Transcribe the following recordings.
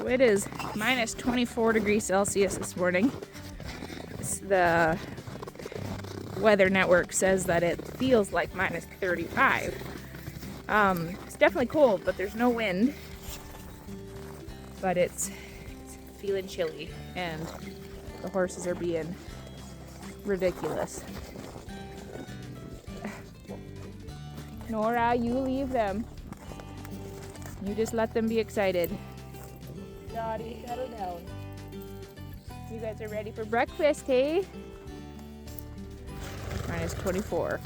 So it is minus 24 degrees Celsius this morning. The Weather Network says that it feels like minus 35. It's definitely cold, but there's no wind. But it's feeling chilly, and the horses are being ridiculous. Nora, you leave them. You just let them be excited. Dottie, settle down. You guys are ready for breakfast, hey? Minus 24.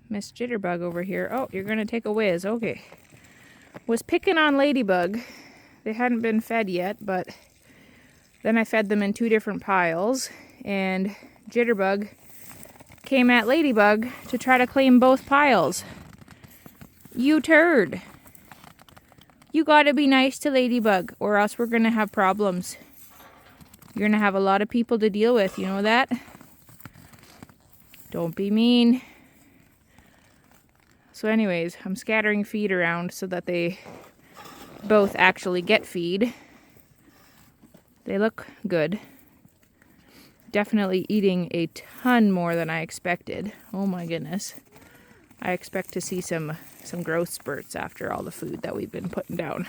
Miss Jitterbug over here. Oh, you're gonna take a whiz. Okay. Was picking on Ladybug. They hadn't been fed yet, but then I fed them in 2 different piles, and Jitterbug came at Ladybug to try to claim both piles. You turd. You gotta be nice to Ladybug, or else we're gonna have problems. You're gonna have a lot of people to deal with, you know that? Don't be mean. So anyways, I'm scattering feed around so that they both actually get feed. They look good. Definitely eating a ton more than I expected. Oh my goodness. I expect to see some growth spurts after all the food that we've been putting down.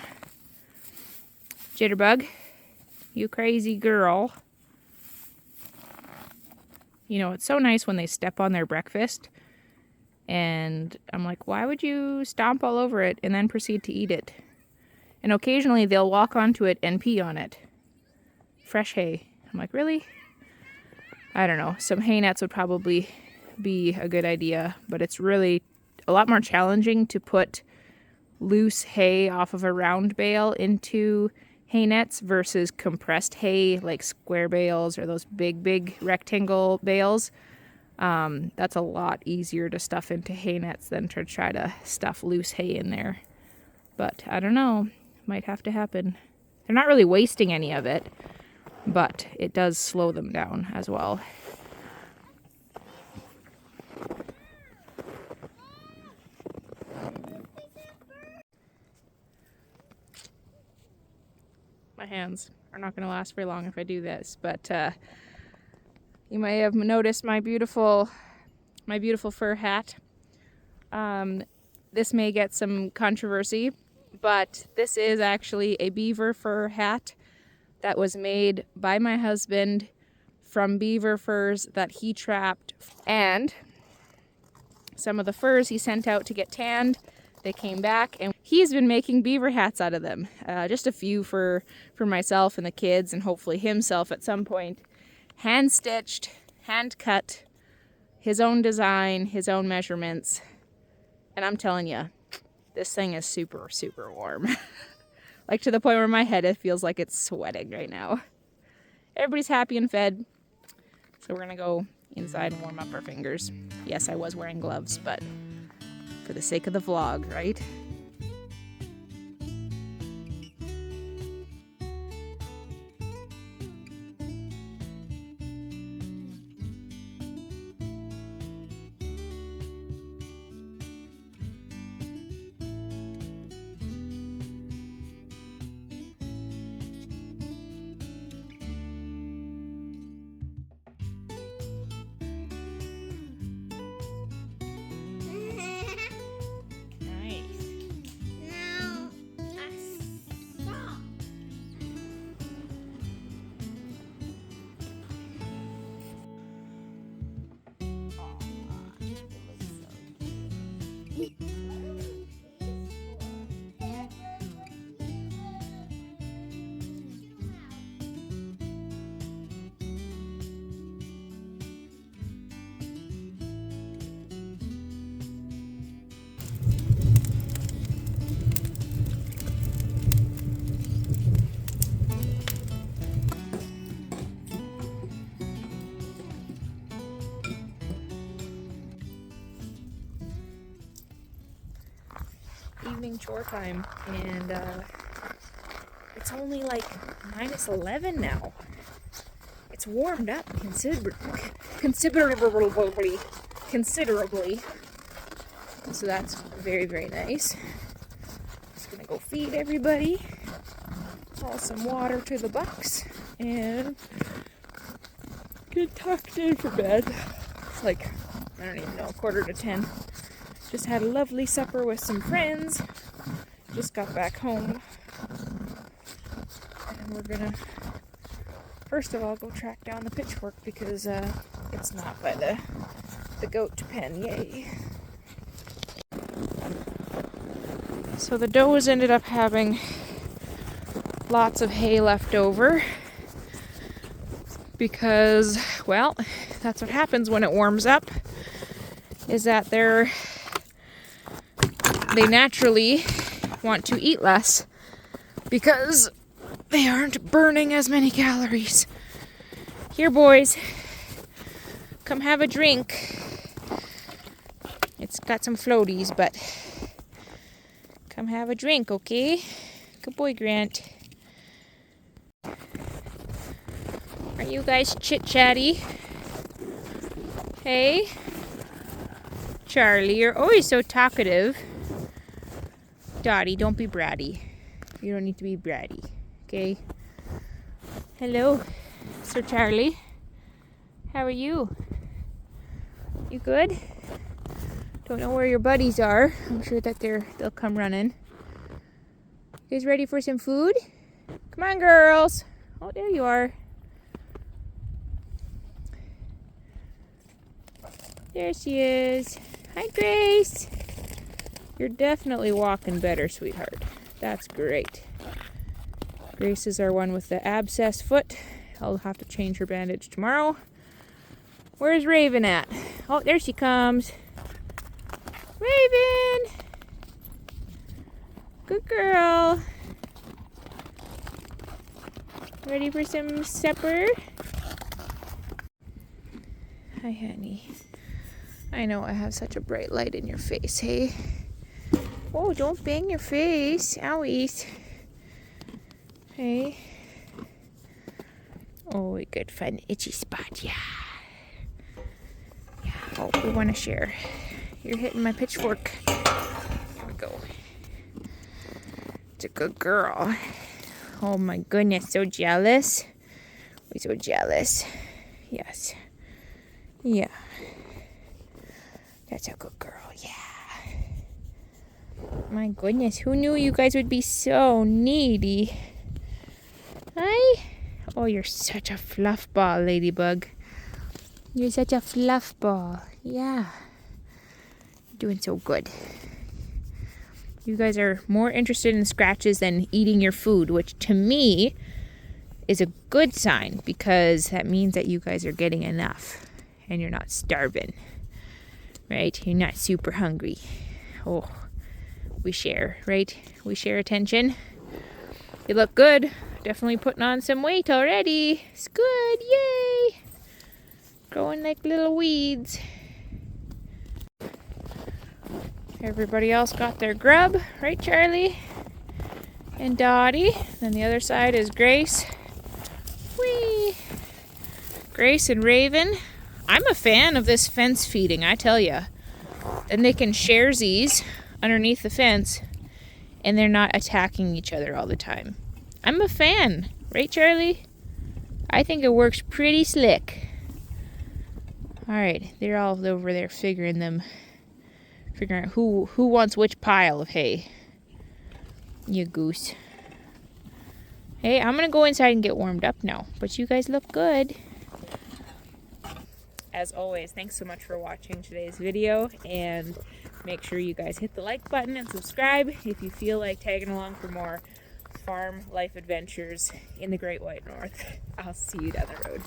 Jitterbug, you crazy girl. You know, it's so nice when they step on their breakfast. And I'm like, why would you stomp all over it and then proceed to eat it? And occasionally they'll walk onto it and pee on it. Fresh hay. I'm like, really? I don't know. Some hay nets would probably be a good idea, but it's really a lot more challenging to put loose hay off of a round bale into hay nets versus compressed hay like square bales or those big rectangle bales. That's a lot easier to stuff into hay nets than to try to stuff loose hay in there. But I don't know, might have to happen. They're not really wasting any of it, but it does slow them down as well. My hands are not going to last very long if I do this, but you may have noticed my beautiful fur hat. This may get some controversy, but this is actually a beaver fur hat that was made by my husband from beaver furs that he trapped. And some of the furs he sent out to get tanned. They came back, and he's been making beaver hats out of them. Just a few for myself and the kids, and hopefully himself at some point. Hand-stitched, hand-cut, his own design, his own measurements. And I'm telling you, this thing is super, super warm. Like to the point where my head, it feels like it's sweating right now. Everybody's happy and fed. So we're gonna go inside and warm up our fingers. Yes, I was wearing gloves, but for the sake of the vlog, right? Nice. Evening chore time, and it's only like -11 now. It's warmed up considerably. So that's very, very nice. Just gonna go feed everybody, haul some water to the bucks, and get tucked in for bed. It's like, I don't even know, 9:45. Just had a lovely supper with some friends. Just got back home. And we're gonna, first of all, go track down the pitchfork because it's not by the goat pen. Yay. So the does ended up having lots of hay left over because, well, that's what happens when it warms up, is that they naturally want to eat less because they aren't burning as many calories. Here, boys, come have a drink. It's got some floaties, but come have a drink, okay? Good boy, Grant. Are you guys chit-chatty? Hey? Charlie, you're always so talkative. Dottie, don't be bratty. You don't need to be bratty, okay? Hello, Sir Charlie. How are you? You good? Don't know where your buddies are. I'm sure that they'll come running. You guys ready for some food? Come on, girls. Oh, there you are. There she is. Hi, Grace. You're definitely walking better, sweetheart. That's great. Grace is our one with the abscess foot. I'll have to change her bandage tomorrow. Where's Raven at? Oh, there she comes. Raven! Good girl. Ready for some supper? Hi, honey. I know I have such a bright light in your face, hey? Oh, don't bang your face. Owies. Hey. Oh, we could find an itchy spot, yeah. Yeah, oh, we want to share. You're hitting my pitchfork. Here we go. It's a good girl. Oh my goodness, so jealous. We're so jealous. Yes. Yeah. That's a good girl, yeah. My goodness, who knew you guys would be so needy? Hi? Oh, you're such a fluff ball, Ladybug. You're such a fluff ball. Yeah. You're doing so good. You guys are more interested in scratches than eating your food, which to me is a good sign because that means that you guys are getting enough and you're not starving. Right? You're not super hungry. Oh, we share, right? We share attention. You look good. Definitely putting on some weight already. It's good. Yay! Growing like little weeds. Everybody else got their grub, right, Charlie? And Dottie. Then the other side is Grace. Whee! Grace and Raven. I'm a fan of this fence feeding, I tell ya. Then they can share these underneath the fence, and they're not attacking each other all the time. I'm a fan, right, Charlie? I think it works pretty slick. All right, they're all over there figuring out who wants which pile of hay. You goose. Hey, I'm gonna go inside and get warmed up now, but you guys look good. As always, thanks so much for watching today's video, and Make sure you guys hit the like button and subscribe if you feel like tagging along for more farm life adventures in the Great White North. I'll see you down the road.